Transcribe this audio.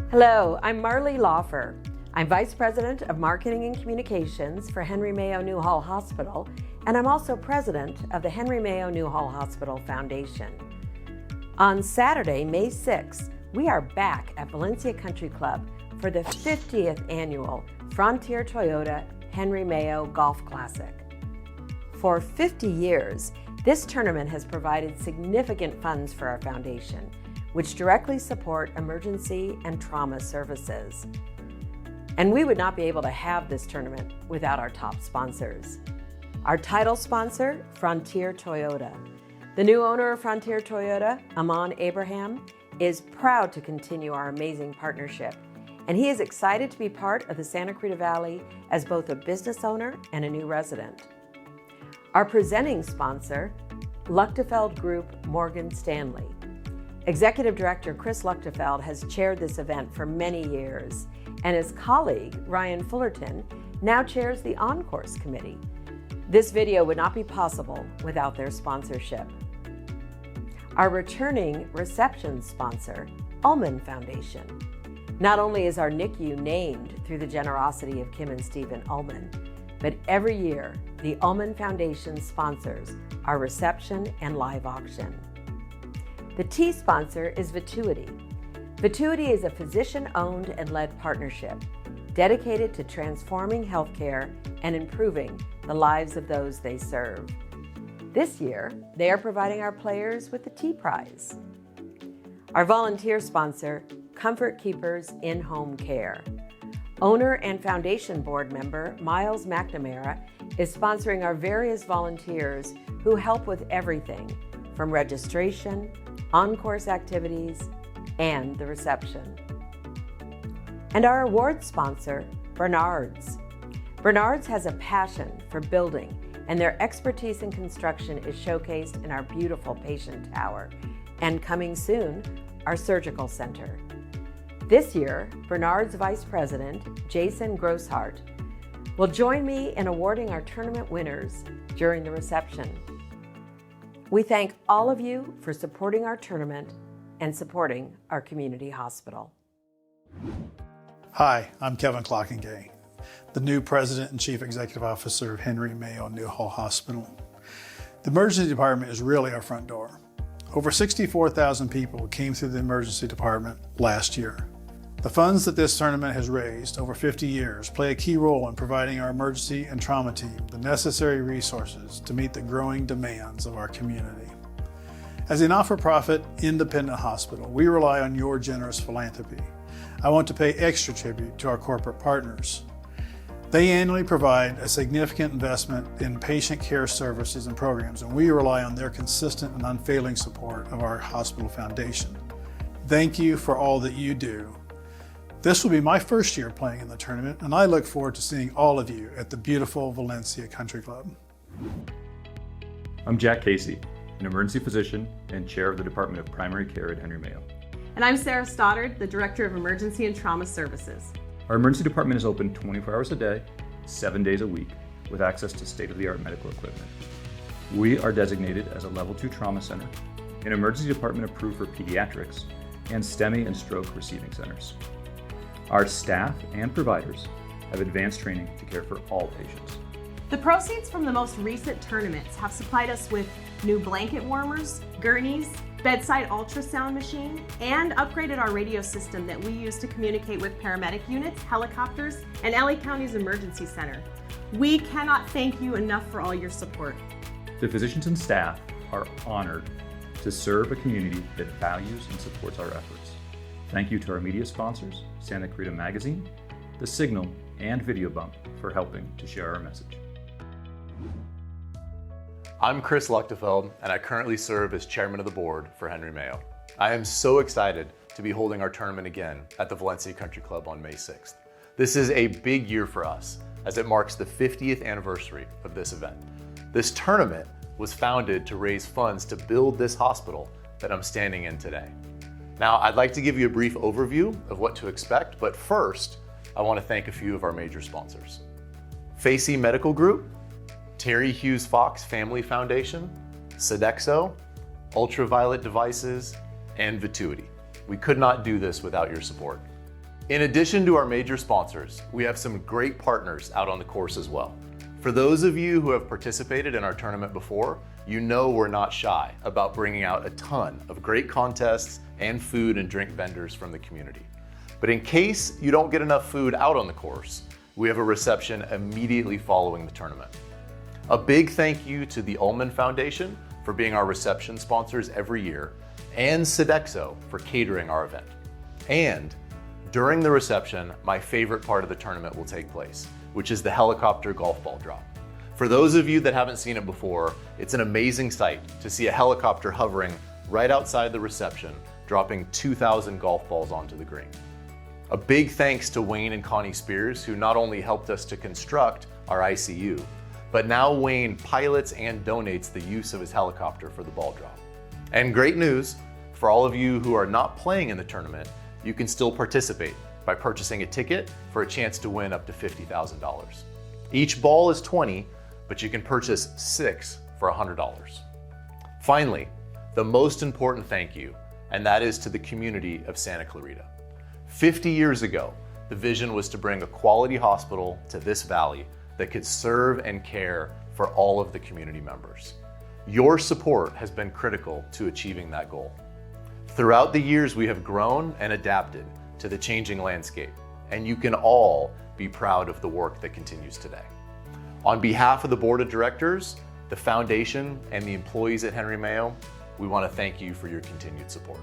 Hello, I'm Marlee Laufer. I'm Vice President of Marketing and Communications for Henry Mayo Newhall Hospital, and I'm also President of the Henry Mayo Newhall Hospital Foundation. On Saturday, May 6th, we are back at Valencia Country Club for the 50th annual Frontier Toyota Henry Mayo Golf Classic. For 50 years, this tournament has provided significant funds for our foundation, which directly support emergency and trauma services. And we would not be able to have this tournament without our top sponsors. Our title sponsor, Frontier Toyota. The new owner of Frontier Toyota, Amon Abraham, is proud to continue our amazing partnership, and he is excited to be part of the Santa Cruz Valley as both a business owner and a new resident. Our presenting sponsor, Luchtefeld Group Morgan Stanley. Executive Director Chris Luchtefeld has chaired this event for many years, and his colleague, Ryan Fullerton, now chairs the On-Course Committee. This video would not be possible without their sponsorship. Our returning reception sponsor, Ullman Foundation. Not only is our NICU named through the generosity of Kim and Stephen Ullman, but every year, the Ullman Foundation sponsors our reception and live auction. The T sponsor is Vituity. Vituity is a physician-owned and led partnership dedicated to transforming healthcare and improving the lives of those they serve. This year, they are providing our players with the T Prize. Our volunteer sponsor, Comfort Keepers In-Home Care. Owner and foundation board member Miles McNamara is sponsoring our various volunteers who help with everything from registration, on-course activities, and the reception. And our award sponsor, Bernard's. Bernard's has a passion for building, and their expertise in construction is showcased in our beautiful patient tower, and coming soon, our surgical center. This year, Bernard's Vice President, Jason Grosshart, will join me in awarding our tournament winners during the reception. We thank all of you for supporting our tournament and supporting our community hospital. Hi, I'm Kevin Clockingay, the new President and Chief Executive Officer of Henry Mayo Newhall Hospital. The emergency department is really our front door. Over 64,000 people came through the emergency department last year. The funds that this tournament has raised over 50 years play a key role in providing our emergency and trauma team the necessary resources to meet the growing demands of our community. As a not-for-profit, independent hospital, we rely on your generous philanthropy. I want to pay extra tribute to our corporate partners. They annually provide a significant investment in patient care services and programs, and we rely on their consistent and unfailing support of our hospital foundation. Thank you for all that you do. This will be my first year playing in the tournament, and I look forward to seeing all of you at the beautiful Valencia Country Club. I'm Jack Casey, an emergency physician and chair of the Department of Primary Care at Henry Mayo. And I'm Sarah Stoddard, the Director of Emergency and Trauma Services. Our emergency department is open 24 hours a day, 7 days a week, with access to state-of-the-art medical equipment. We are designated as a Level 2 trauma center, an emergency department approved for pediatrics, and STEMI and stroke receiving centers. Our staff and providers have advanced training to care for all patients. The proceeds from the most recent tournaments have supplied us with new blanket warmers, gurneys, bedside ultrasound machine, and upgraded our radio system that we use to communicate with paramedic units, helicopters, and LA County's emergency center. We cannot thank you enough for all your support. The physicians and staff are honored to serve a community that values and supports our efforts. Thank you to our media sponsors, Santa Cruz Magazine, The Signal, and Video Bump for helping to share our message. I'm Chris Luchtefeld, and I currently serve as chairman of the board for Henry Mayo. I am so excited to be holding our tournament again at the Valencia Country Club on May 6th. This is a big year for us, as it marks the 50th anniversary of this event. This tournament was founded to raise funds to build this hospital that I'm standing in today. Now, I'd like to give you a brief overview of what to expect, but first, I want to thank a few of our major sponsors. Facey Medical Group, Terry Hughes Fox Family Foundation, Sodexo, Ultraviolet Devices, and Vituity. We could not do this without your support. In addition to our major sponsors, we have some great partners out on the course as well. For those of you who have participated in our tournament before, you know we're not shy about bringing out a ton of great contests and food and drink vendors from the community. But in case you don't get enough food out on the course, we have a reception immediately following the tournament. A big thank you to the Ullman Foundation for being our reception sponsors every year, and Sodexo for catering our event. And during the reception, my favorite part of the tournament will take place, which is the helicopter golf ball drop. For those of you that haven't seen it before, it's an amazing sight to see a helicopter hovering right outside the reception, dropping 2,000 golf balls onto the green. A big thanks to Wayne and Connie Spears, who not only helped us to construct our ICU, but now Wayne pilots and donates the use of his helicopter for the ball drop. And great news, for all of you who are not playing in the tournament, you can still participate by purchasing a ticket for a chance to win up to $50,000. Each ball is $20, but you can purchase 6 for $100. Finally, the most important thank you, and that is to the community of Santa Clarita. 50 years ago, the vision was to bring a quality hospital to this valley that could serve and care for all of the community members. Your support has been critical to achieving that goal. Throughout the years, we have grown and adapted to the changing landscape, and you can all be proud of the work that continues today. On behalf of the Board of Directors, the Foundation, and the employees at Henry Mayo, we want to thank you for your continued support.